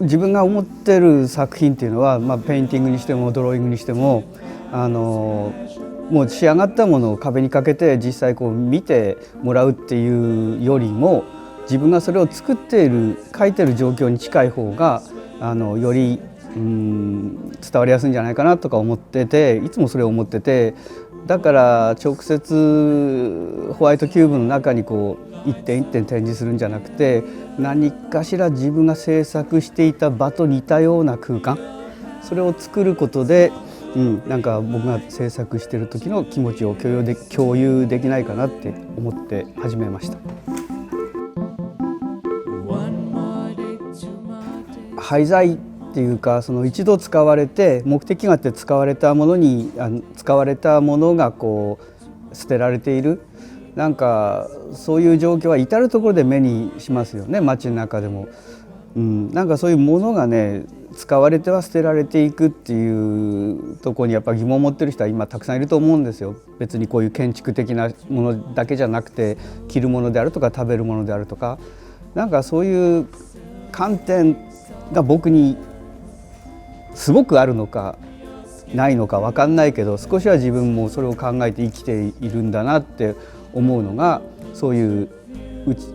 自分が思ってる作品っていうのは、ペインティングにしてもドローイングにしてももう仕上がったものを壁にかけて実際こう見てもらうっていうよりも、自分がそれを作っている描いてる状況に近い方がより伝わりやすいんじゃないかなとか思ってて、いつもそれを思ってて、だから直接ホワイトキューブの中にこう一点一点展示するんじゃなくて、何かしら自分が制作していた場と似たような空間、それを作ることで、なんか僕が制作してる時の気持ちを共有できないかなって思って始めました。廃材っていうか、その一度使われて目的があって使われたものがこう捨てられている、なんかそういう状況は至る所で目にしますよね、街の中でも。なんかそういうものがね、使われては捨てられていくっていうところにやっぱ疑問を持ってる人は今たくさんいると思うんですよ。別にこういう建築的なものだけじゃなくて、着るものであるとか食べるものであるとか、なんかそういう観点が僕にすごくあるのかないのか分かんないけど、少しは自分もそれを考えて生きているんだなって思うのが、そういう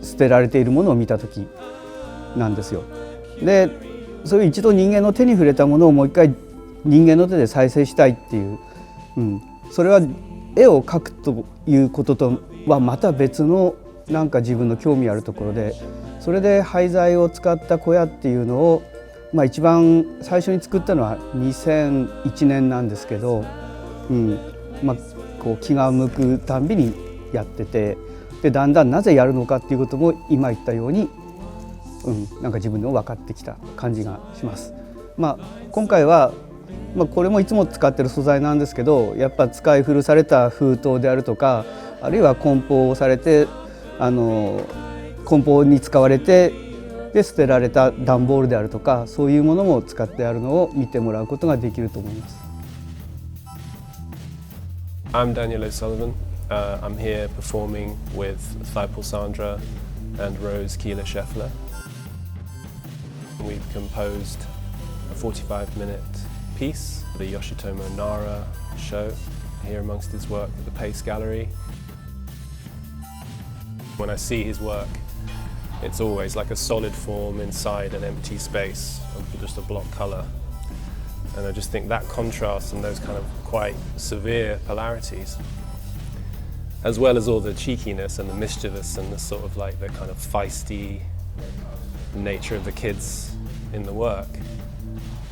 捨てられているものを見た時なんですよ。で、そういう一度人間の手に触れたものをもう一回人間の手で再生したいっていう、それは絵を描くということとはまた別のなんか自分の興味あるところで、それで廃材を使った小屋っていうのを、一番最初に作ったのは2001年なんですけど、こう気が向くたんびにやってて、でだんだんなぜやるのかっていうことも今言ったように、なんか自分でも分かってきた感じがします。今回は、これもいつも使ってる素材なんですけど、やっぱ使い古された封筒であるとか、あるいは梱包されて梱包に使われてで捨てられた段ボールであるとか、そういうものも使ってあるのを見てもらうことができると思います。I'm Daniel O'Sullivan. I'm here performing with Thighpaulsandra and Rose Keeler-Schäffeler. We've composed a 45-minute piece for the Yoshitomo Nara show here amongst his work at the Pace Gallery. When I see his work, it's always like a solid form inside an empty space of just a block colour. And I just think that contrast and those kind of quite severe polarities, as well as all the cheekiness and the mischievous and the sort of like the kind of feisty nature of the kids in the work,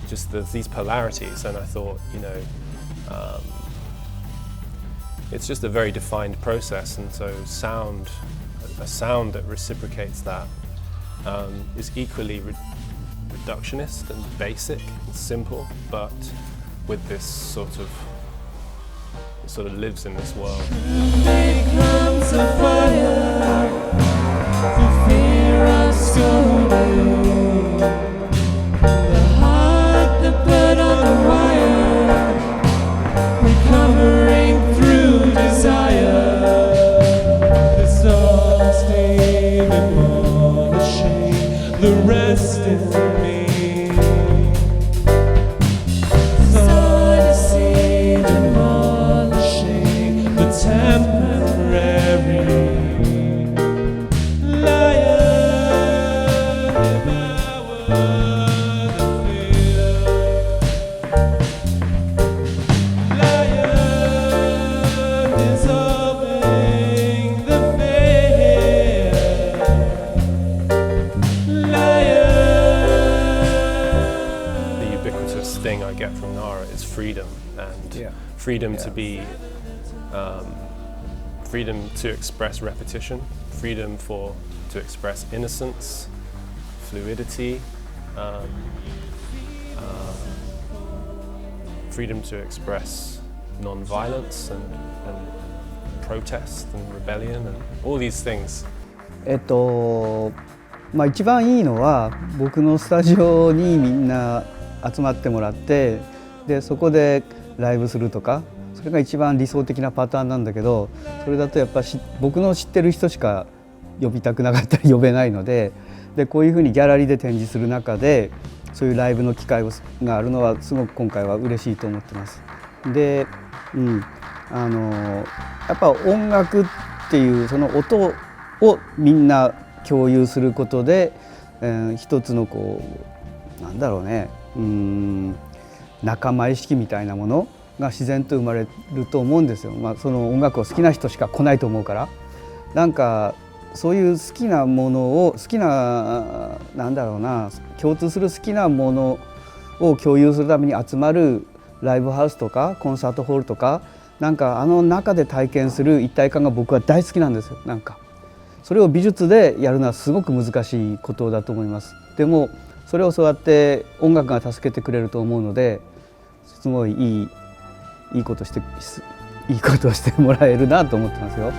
just there's these polarities, and I thought, it's just a very defined process, and so a sound that reciprocates that is equally reductionist and basic and simple, but with this sort of lives in this world. Becomes a fire, the fear us slowly. The heart, the blood on the wire, recovering through desire. This all stayed upon the shade, the rest is me. Thing I get from Nara is freedom, and freedom to be, freedom to express repetition, freedom to express innocence, fluidity, freedom to express non-violence and protest and rebellion and all these things. 一番いいのは僕のスタジオにみんな集まってもらって、でそこでライブするとか、それが一番理想的なパターンなんだけど、それだとやっぱ僕の知ってる人しか呼びたくなかったり呼べないので、こういうふうにギャラリーで展示する中でそういうライブの機会があるのはすごく今回は嬉しいと思ってます。で、やっぱ音楽っていうその音をみんな共有することで、一つのこうなんだろうね、仲間意識みたいなものが自然と生まれると思うんですよ。その音楽を好きな人しか来ないと思うから、なんかそういう好きなものをなんだろうな、共通する好きなものを共有するために集まるライブハウスとかコンサートホールとか、なんか中で体験する一体感が僕は大好きなんですよ。なんかそれを美術でやるのはすごく難しいことだと思います。でもそれをそうやって音楽が助けてくれると思うので、すごいいいことをしてもらえるなと思ってますよ。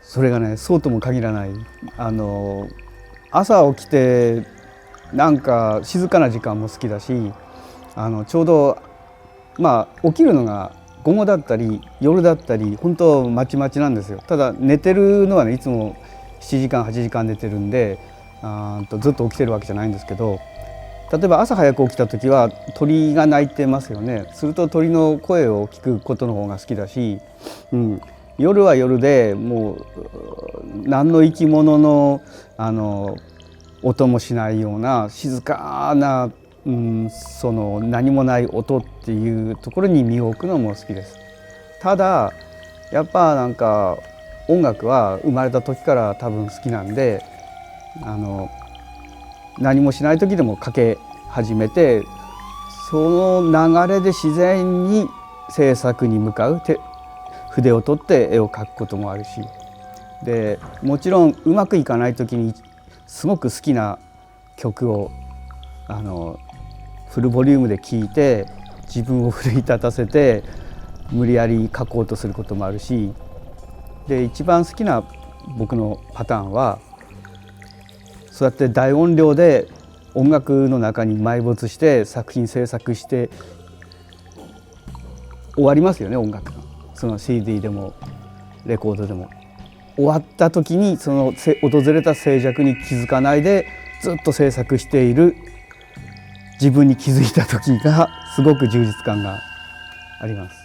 それがね、そうとも限らない。朝起きてなんか静かな時間も好きだし、ちょうど起きるのが午後だったり夜だったり本当まちまちなんですよ。ただ寝てるのはね、いつも7時間8時間寝てるんで、ずっと起きてるわけじゃないんですけど、例えば朝早く起きた時は鳥が鳴いてますよね。すると鳥の声を聞くことの方が好きだし、夜は夜でもう何の生き物の音もしないような静かな、その何もない音っていうところに身を置くのも好きです。ただやっぱなんか音楽は生まれた時から多分好きなんで、何もしない時でもかけ始めて、その流れで自然に制作に向かう筆を取って絵を描くこともあるし、でもちろんうまくいかない時にすごく好きな曲をフルボリュームで聴いて自分を奮い立たせて無理やり描こうとすることもあるし、で一番好きな僕のパターンはそうやって大音量で音楽の中に埋没して作品制作して終わりますよね。音楽がその CD でもレコードでも終わった時にその訪れた静寂に気づかないでずっと制作している自分に気づいた時がすごく充実感があります。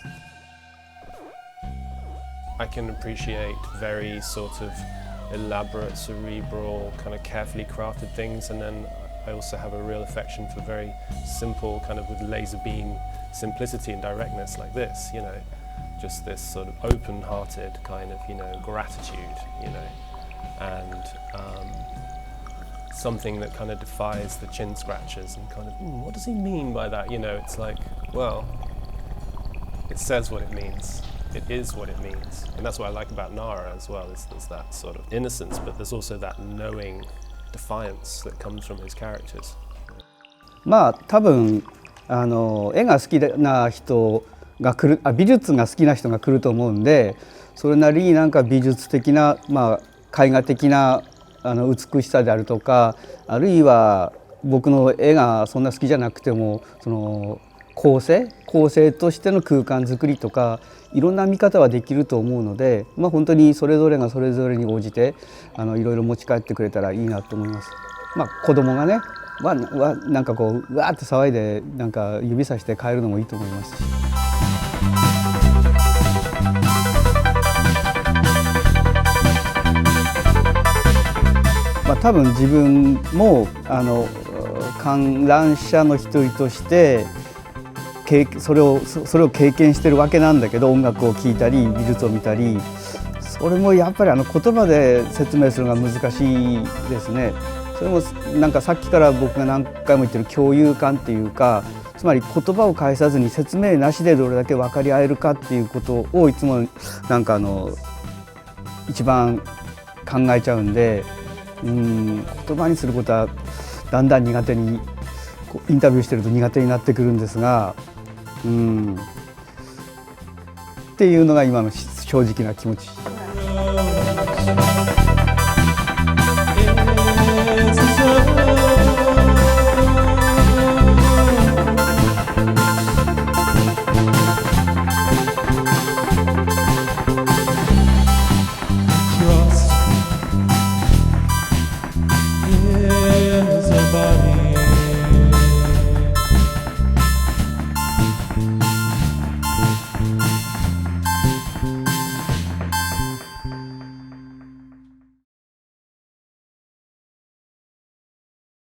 I can appreciate very sort of elaborate, cerebral, kind of carefully crafted things, and then I also have a real affection for very simple, kind of with laser beam simplicity and directness like this, you know, just this sort of open-hearted kind of, you know, gratitude, you know, and something that kind of defies the chin scratches and kind of, what does he mean by that? You know, it's like, well, it says what it means. It is what it means. And that's what I like about Nara as well, is there's that sort of innocence, but there's also that knowing defiance that comes from his characters. まあ多分絵が好きな人が来る、美術が好きな人が来ると思うんで、それなりになんか美術的な、絵画的な美しさであるとか、あるいは僕の絵がそんな好きじゃなくてもその構成としての空間作りとかいろんな見方はできると思うので、本当にそれぞれがそれぞれに応じていろいろ持ち帰ってくれたらいいなと思います。子供がねなんかこうわーって騒いでなんか指さして帰るのもいいと思いますし。多分自分も観覧者の一人としてそれを経験してるわけなんだけど、音楽を聴いたり美術を見たり、それもやっぱり言葉で説明するのが難しいですね。それもなんかさっきから僕が何回も言ってる共有感っていうか、つまり言葉を介さずに説明なしでどれだけ分かり合えるかっていうことをいつもなんか一番考えちゃうんで、言葉にすることはだんだん苦手にインタビューしてると苦手になってくるんですが、っていうのが今の正直な気持ち。